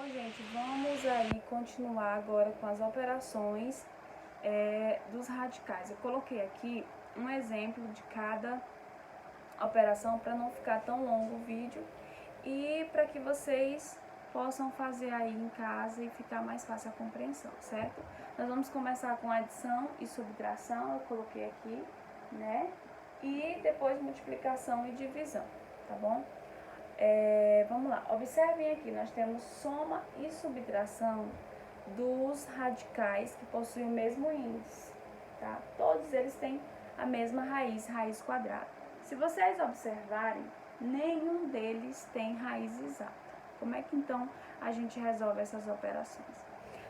gente, vamos aí continuar agora com as operações dos radicais. Eu coloquei aqui um exemplo de cada operação para não ficar tão longo o vídeo e para que vocês possam fazer aí em casa e ficar mais fácil a compreensão, certo? Nós vamos começar com adição e subtração, eu coloquei aqui, né? E depois multiplicação e divisão, tá bom? Vamos lá, observem aqui, nós temos soma e subtração dos radicais que possuem o mesmo índice, tá? Todos eles têm a mesma raiz, raiz quadrada. Se vocês observarem, nenhum deles tem raiz exata. Como é que então a gente resolve essas operações?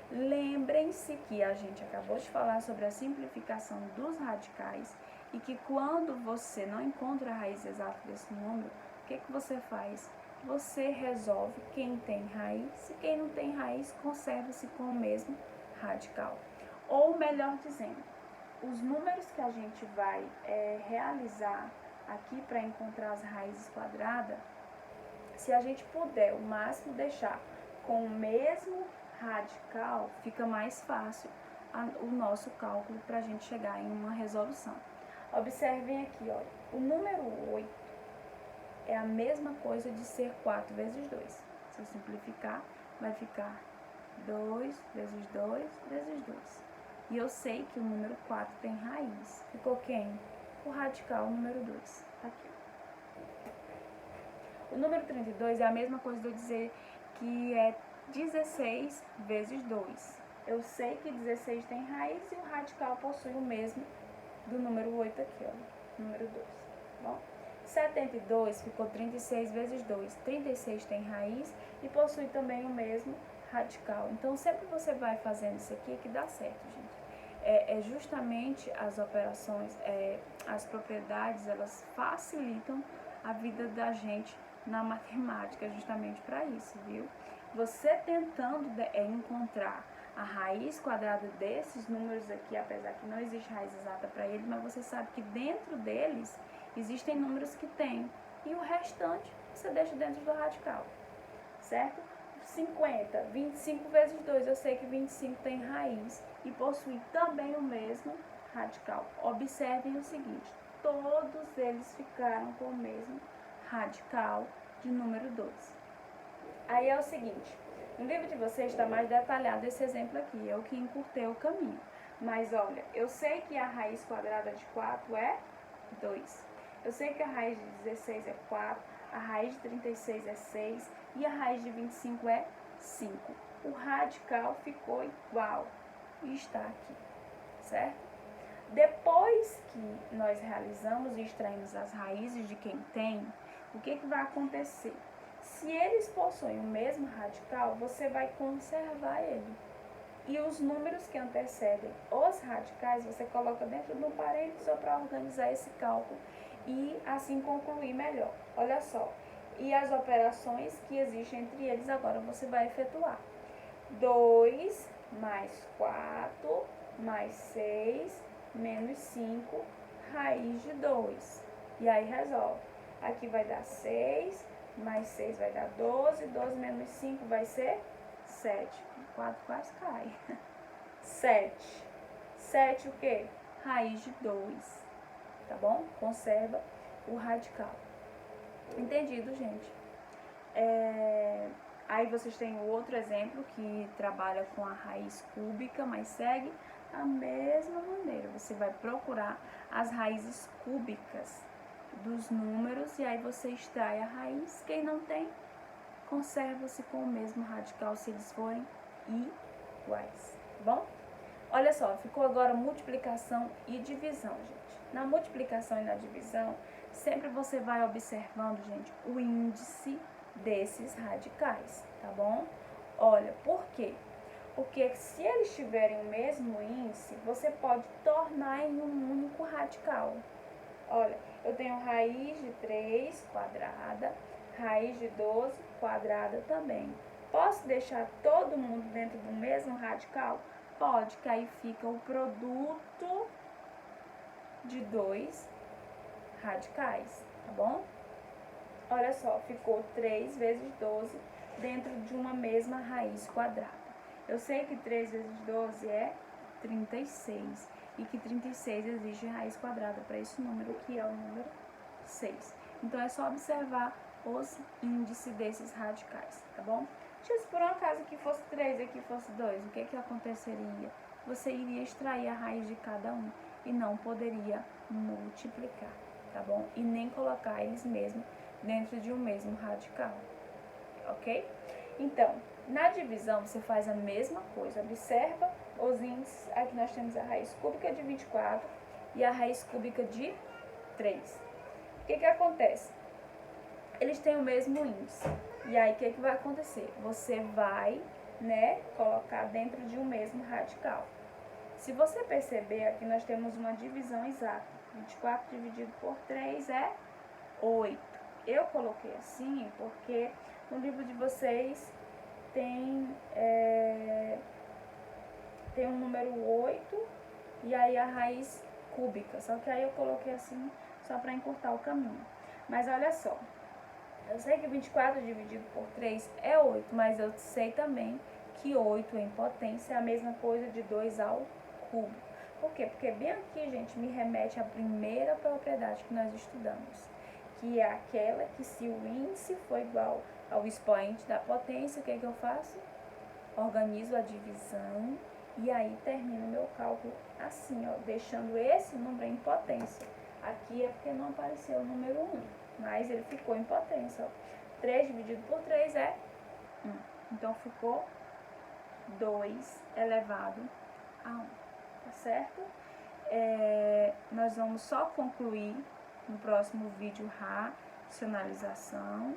Lembrem-se que a gente acabou de falar sobre a simplificação dos radicais e que quando você não encontra a raiz exata desse número, o que você faz? Você resolve quem tem raiz e quem não tem raiz conserva-se com o mesmo radical. Ou melhor dizendo, os números que a gente vai realizar aqui para encontrar as raízes quadradas, se a gente puder o máximo deixar com o mesmo radical, fica mais fácil o nosso cálculo para a gente chegar em uma resolução. Observem aqui, olha, o número 8 é a mesma coisa de ser 4 vezes 2. Se eu simplificar, vai ficar 2 vezes 2 vezes 2. E eu sei que o número 4 tem raiz. Ficou quem? O radical número 2. Aqui. O número 32 é a mesma coisa de eu dizer que é 16 vezes 2. Eu sei que 16 tem raiz e o radical possui o mesmo do número 8 aqui, ó. Número 2. Bom? 72 ficou 36 vezes 2. 36 tem raiz e possui também o mesmo radical. Então, sempre você vai fazendo isso aqui que dá certo, gente. Justamente as operações, as propriedades, elas facilitam a vida da gente na matemática, justamente para isso, viu? Você tentando encontrar a raiz quadrada desses números aqui, apesar que não existe raiz exata para eles, mas você sabe que dentro deles existem números que tem, e o restante você deixa dentro do radical, certo? 50, 25 vezes 2, eu sei que 25 tem raiz e possui também o mesmo radical. Observem o seguinte, todos eles ficaram com o mesmo radical de número 2. Aí é o seguinte, no livro de vocês está mais detalhado esse exemplo aqui, eu que encurtei o caminho. Mas olha, eu sei que a raiz quadrada de 4 é 2. Eu sei que a raiz de 16 é 4, a raiz de 36 é 6 e a raiz de 25 é 5. O radical ficou igual e está aqui, certo? Depois que nós realizamos e extraímos as raízes de quem tem, o que vai acontecer? Se eles possuem o mesmo radical, você vai conservar ele. E os números que antecedem os radicais, você coloca dentro de um parênteses só para organizar esse cálculo e assim concluir melhor. Olha só, e as operações que existem entre eles agora você vai efetuar. 2 mais 4 mais 6 menos 5, raiz de 2. E aí resolve. Aqui vai dar 6, mais 6 vai dar 12, 12 menos 5 vai ser 7. 4 quase cai. 7. 7 o quê? Raiz de 2. Tá bom? Conserva o radical. Entendido, gente? Aí vocês têm o outro exemplo que trabalha com a raiz cúbica, mas segue a mesma maneira. Você vai procurar as raízes cúbicas dos números e aí você extrai a raiz. Quem não tem, conserva-se com o mesmo radical se eles forem iguais. Bom? Olha só, ficou agora multiplicação e divisão, gente. Na multiplicação e na divisão, sempre você vai observando, gente, o índice desses radicais, tá bom? Olha, por quê? Porque se eles tiverem o mesmo índice, você pode tornar em um único radical. Olha, eu tenho raiz de 3 quadrada, raiz de 12 quadrada também. Posso deixar todo mundo dentro do mesmo radical? Pode, que aí fica o produto de 2 radicais, tá bom? Olha só, ficou 3 vezes 12 dentro de uma mesma raiz quadrada. Eu sei que 3 vezes 12 é 36 e que 36 exige raiz quadrada para esse número, que é o número 6. Então, é só observar os índices desses radicais, tá bom? Se por um acaso aqui fosse 3 e aqui fosse 2, o que aconteceria? Você iria extrair a raiz de cada um e não poderia multiplicar, tá bom? E nem colocar eles mesmos dentro de um mesmo radical, ok? Então, na divisão você faz a mesma coisa, observa os índices. Aqui nós temos a raiz cúbica de 24 e a raiz cúbica de 3. O que acontece? Eles têm o mesmo índice. E aí, o que vai acontecer? Você vai, colocar dentro de um mesmo radical. Se você perceber, aqui nós temos uma divisão exata. 24 dividido por 3 é 8. Eu coloquei assim porque no livro de vocês tem um número 8 e aí a raiz cúbica. Só que aí eu coloquei assim só para encurtar o caminho. Mas olha só. Eu sei que 24 dividido por 3 é 8, mas eu sei também que 8 em potência é a mesma coisa de 2 ao cubo. Por quê? Porque bem aqui, gente, me remete à primeira propriedade que nós estudamos, que é aquela que se o índice for igual ao expoente da potência, o que eu faço? Organizo a divisão e aí termino meu cálculo assim, ó, deixando esse número em potência. Aqui é porque não apareceu o número 1. Mas ele ficou em potência, ó. 3 dividido por 3 é 1. Então, ficou 2 elevado a 1, tá certo? Nós vamos só concluir no próximo vídeo racionalização.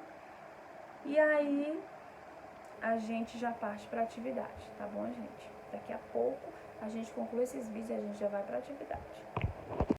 E aí, a gente já parte para a atividade, tá bom, gente? Daqui a pouco, a gente conclui esses vídeos e a gente já vai para a atividade.